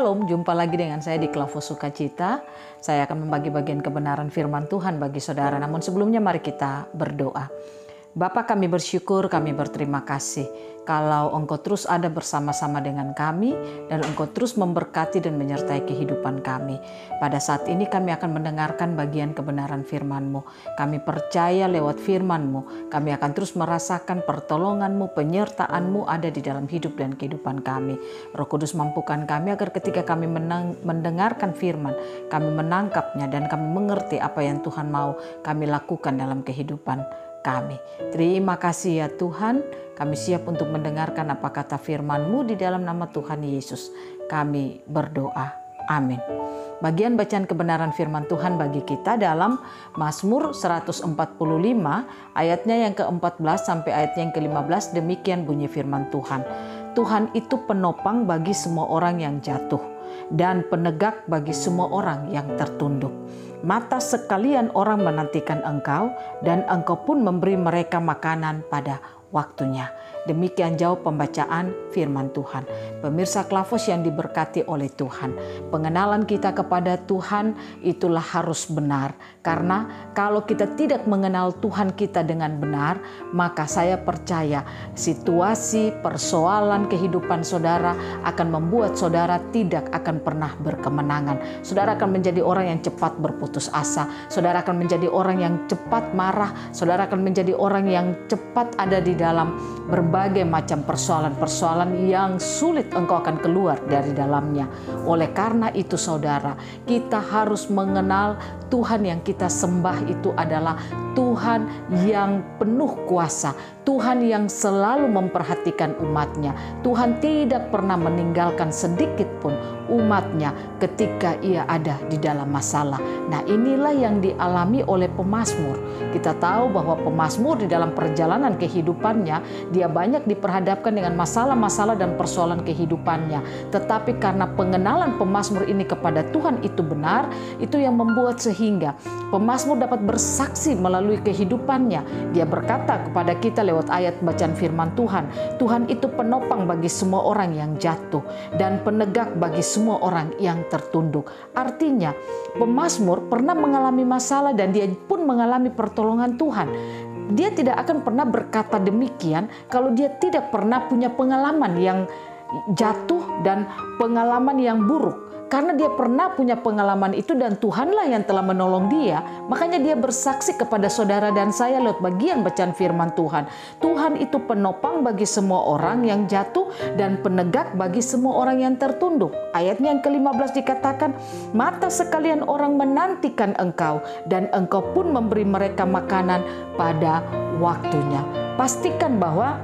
Shalom, jumpa lagi dengan saya di Klavos Sukacita. Saya akan membagi bagian kebenaran firman Tuhan bagi saudara. Namun sebelumnya mari kita berdoa. Bapa, kami bersyukur, kami berterima kasih kalau Engkau terus ada bersama-sama dengan kami dan Engkau terus memberkati dan menyertai kehidupan kami. Pada saat ini kami akan mendengarkan bagian kebenaran firman-Mu. Kami percaya lewat firman-Mu, kami akan terus merasakan pertolongan-Mu, penyertaan-Mu ada di dalam hidup dan kehidupan kami. Roh Kudus, mampukan kami agar ketika kami mendengarkan firman, kami menangkapnya dan kami mengerti apa yang Tuhan mau kami lakukan dalam kehidupan kami. Terima kasih ya Tuhan, kami siap untuk mendengarkan apa kata firman-Mu di dalam nama Tuhan Yesus. Kami berdoa. Amin. Bagian bacaan kebenaran firman Tuhan bagi kita dalam Mazmur 145 ayatnya yang ke-14 sampai ayatnya yang ke-15. Demikian bunyi firman Tuhan. Tuhan itu penopang bagi semua orang yang jatuh dan penegak bagi semua orang yang tertunduk. Mata sekalian orang menantikan Engkau dan Engkau pun memberi mereka makanan pada waktunya. Demikian jauh pembacaan firman Tuhan. Pemirsa Klavos yang diberkati oleh Tuhan, pengenalan kita kepada Tuhan itulah harus benar. Karena kalau kita tidak mengenal Tuhan kita dengan benar, maka saya percaya situasi, persoalan kehidupan saudara akan membuat saudara tidak akan pernah berkemenangan. Saudara akan menjadi orang yang cepat berputus asa. Saudara akan menjadi orang yang cepat marah. Saudara akan menjadi orang yang cepat ada di dalam berbagai macam persoalan-persoalan yang sulit engkau akan keluar dari dalamnya. Oleh karena itu saudara, kita harus mengenal Tuhan yang kita sembah itu adalah Tuhan yang penuh kuasa, Tuhan yang selalu memperhatikan umatnya. Tuhan tidak pernah meninggalkan sedikit pun umatnya ketika ia ada di dalam masalah. Nah, inilah yang dialami oleh pemazmur. Kita tahu bahwa pemazmur di dalam perjalanan kehidupannya, dia banyak diperhadapkan dengan masalah-masalah dan persoalan kehidupannya. Tetapi karena pengenalan pemazmur ini kepada Tuhan itu benar, itu yang membuat sehingga pemazmur dapat bersaksi melalui kehidupannya. Dia berkata kepada kita lewat ayat bacaan firman Tuhan, Tuhan itu penopang bagi semua orang yang jatuh dan penegak bagi semua orang yang tertunduk. Artinya pemazmur pernah mengalami masalah dan dia pun mengalami pertolongan Tuhan. Dia tidak akan pernah berkata demikian kalau dia tidak pernah punya pengalaman yang jatuh dan pengalaman yang buruk. Karena dia pernah punya pengalaman itu dan Tuhanlah yang telah menolong dia. Makanya dia bersaksi kepada saudara dan saya lewat bagian bacaan firman Tuhan. Tuhan itu penopang bagi semua orang yang jatuh dan penegak bagi semua orang yang tertunduk. Ayatnya yang ke-15 dikatakan, mata sekalian orang menantikan Engkau dan Engkau pun memberi mereka makanan pada waktunya. Pastikan bahwa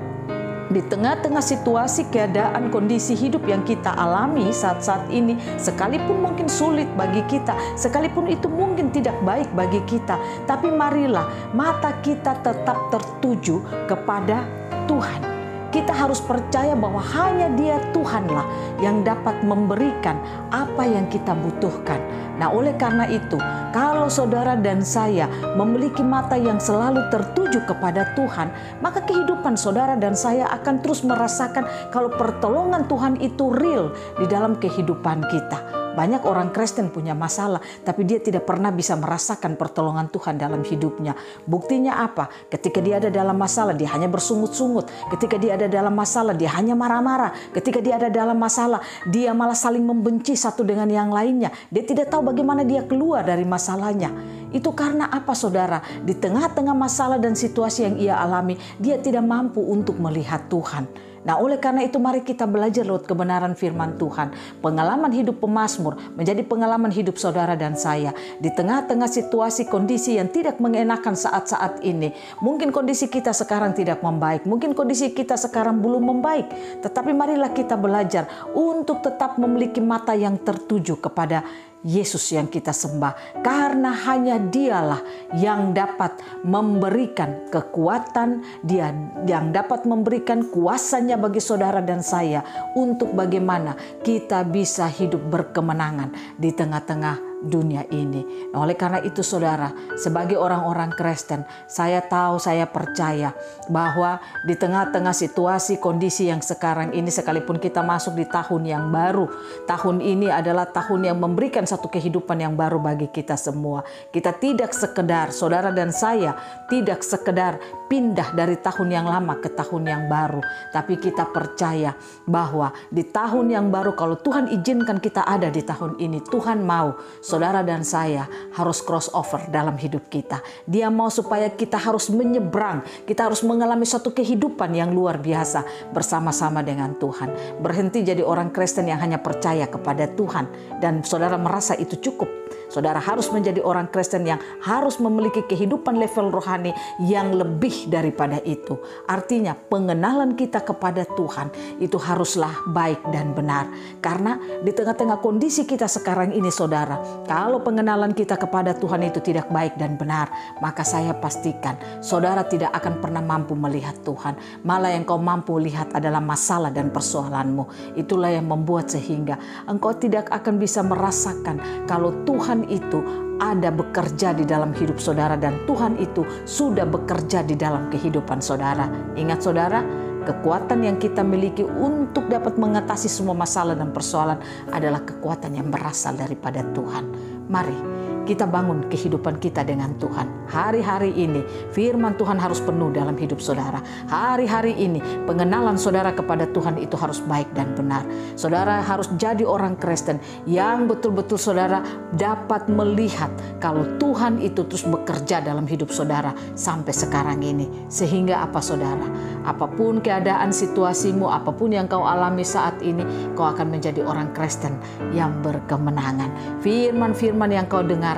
di tengah-tengah situasi, keadaan, kondisi hidup yang kita alami saat-saat ini, sekalipun mungkin sulit bagi kita, sekalipun itu mungkin tidak baik bagi kita, tapi marilah mata kita tetap tertuju kepada Tuhan. Kita harus percaya bahwa hanya Dia Tuhanlah yang dapat memberikan apa yang kita butuhkan. Nah, oleh karena itu, kalau saudara dan saya memiliki mata yang selalu tertuju kepada Tuhan, maka kehidupan saudara dan saya akan terus merasakan kalau pertolongan Tuhan itu real di dalam kehidupan kita. Banyak orang Kristen punya masalah, tapi dia tidak pernah bisa merasakan pertolongan Tuhan dalam hidupnya. Buktinya apa? Ketika dia ada dalam masalah, dia hanya bersungut-sungut. Ketika dia ada dalam masalah, dia hanya marah-marah. Ketika dia ada dalam masalah, dia malah saling membenci satu dengan yang lainnya. Dia tidak tahu bagaimana dia keluar dari masalahnya. Itu karena apa saudara? Di tengah-tengah masalah dan situasi yang ia alami, dia tidak mampu untuk melihat Tuhan. Nah, oleh karena itu mari kita belajar lewat kebenaran firman Tuhan. Pengalaman hidup pemazmur menjadi pengalaman hidup saudara dan saya. Di tengah-tengah situasi kondisi yang tidak mengenakan saat-saat ini. Mungkin kondisi kita sekarang tidak membaik. Mungkin kondisi kita sekarang belum membaik. Tetapi marilah kita belajar untuk tetap memiliki mata yang tertuju kepada Yesus yang kita sembah, karena hanya Dialah yang dapat memberikan kekuatan, Dia yang dapat memberikan kuasanya bagi saudara dan saya untuk bagaimana kita bisa hidup berkemenangan di tengah-tengah dunia ini. Nah, oleh karena itu saudara, sebagai orang-orang Kristen, saya tahu, saya percaya bahwa di tengah-tengah situasi kondisi yang sekarang ini, sekalipun kita masuk di tahun yang baru, tahun ini adalah tahun yang memberikan satu kehidupan yang baru bagi kita semua. Kita tidak sekedar, saudara dan saya, tidak sekedar pindah dari tahun yang lama ke tahun yang baru, tapi kita percaya bahwa di tahun yang baru, kalau Tuhan izinkan kita ada di tahun ini, Tuhan mau saudara dan saya harus crossover dalam hidup kita. Dia mau supaya kita harus menyeberang, kita harus mengalami suatu kehidupan yang luar biasa bersama-sama dengan Tuhan. Berhenti jadi orang Kristen yang hanya percaya kepada Tuhan dan saudara merasa itu cukup. Saudara harus menjadi orang Kristen yang harus memiliki kehidupan level rohani yang lebih daripada itu. Artinya pengenalan kita kepada Tuhan itu haruslah baik dan benar. Karena di tengah-tengah kondisi kita sekarang ini saudara, kalau pengenalan kita kepada Tuhan itu tidak baik dan benar, maka saya pastikan saudara tidak akan pernah mampu melihat Tuhan. Malah yang kau mampu lihat adalah masalah dan persoalanmu. Itulah yang membuat sehingga engkau tidak akan bisa merasakan kalau Tuhan itu ada bekerja di dalam hidup saudara dan Tuhan itu sudah bekerja di dalam kehidupan saudara. Ingat saudara, kekuatan yang kita miliki untuk dapat mengatasi semua masalah dan persoalan adalah kekuatan yang berasal daripada Tuhan. Mari kita bangun kehidupan kita dengan Tuhan. Hari-hari ini firman Tuhan harus penuh dalam hidup saudara. Hari-hari ini pengenalan saudara kepada Tuhan itu harus baik dan benar. Saudara harus jadi orang Kristen yang betul-betul saudara dapat melihat kalau Tuhan itu terus bekerja dalam hidup saudara sampai sekarang ini. Sehingga apa saudara? Apapun keadaan situasimu, apapun yang kau alami saat ini, kau akan menjadi orang Kristen yang berkemenangan. Firman-firman yang kau dengar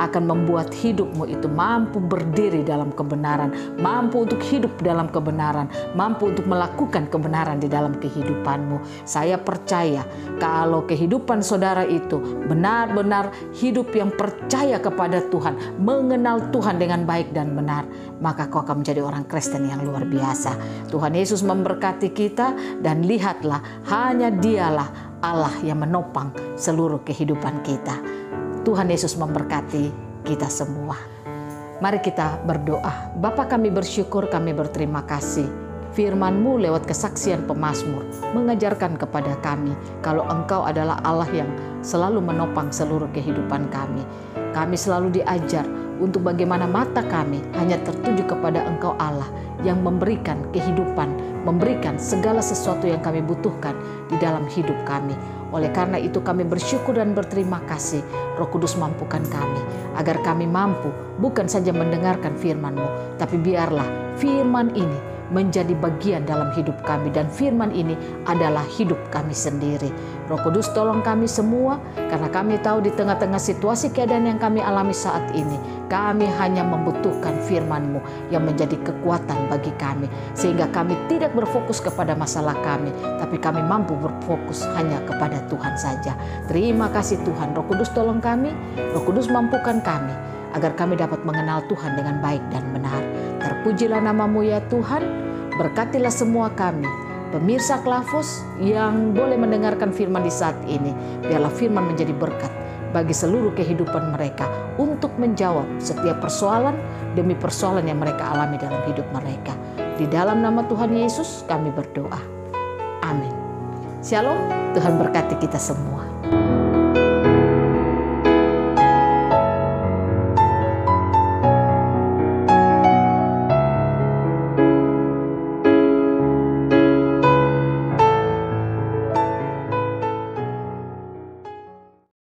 akan membuat hidupmu itu mampu berdiri dalam kebenaran, mampu untuk hidup dalam kebenaran, mampu untuk melakukan kebenaran di dalam kehidupanmu. Saya percaya kalau kehidupan saudara itu benar-benar hidup yang percaya kepada Tuhan, mengenal Tuhan dengan baik dan benar, maka kau akan menjadi orang Kristen yang luar biasa. Tuhan Yesus memberkati kita dan lihatlah, hanya Dialah Allah yang menopang seluruh kehidupan kita. Tuhan Yesus memberkati kita semua. Mari kita berdoa. Bapa, kami bersyukur, kami berterima kasih. Firman-Mu lewat kesaksian pemazmur mengajarkan kepada kami kalau Engkau adalah Allah yang selalu menopang seluruh kehidupan kami. Kami selalu diajar untuk bagaimana mata kami hanya tertuju kepada Engkau Allah yang memberikan kehidupan, memberikan segala sesuatu yang kami butuhkan di dalam hidup kami. Oleh karena itu kami bersyukur dan berterima kasih. Roh Kudus mampukan kami agar kami mampu bukan saja mendengarkan firman-Mu, tapi biarlah firman ini menjadi bagian dalam hidup kami dan firman ini adalah hidup kami sendiri. Roh Kudus tolong kami semua, karena kami tahu di tengah-tengah situasi keadaan yang kami alami saat ini, kami hanya membutuhkan firman-Mu yang menjadi kekuatan bagi kami, sehingga kami tidak berfokus kepada masalah kami, tapi kami mampu berfokus hanya kepada Tuhan saja. Terima kasih Tuhan. Roh Kudus tolong kami, Roh Kudus mampukan kami agar kami dapat mengenal Tuhan dengan baik dan benar. Terpujilah nama-Mu ya Tuhan. Berkatilah semua kami, pemirsa Klafos yang boleh mendengarkan firman di saat ini. Biarlah firman menjadi berkat bagi seluruh kehidupan mereka untuk menjawab setiap persoalan demi persoalan yang mereka alami dalam hidup mereka. Di dalam nama Tuhan Yesus kami berdoa. Amin. Shalom, Tuhan berkati kita semua.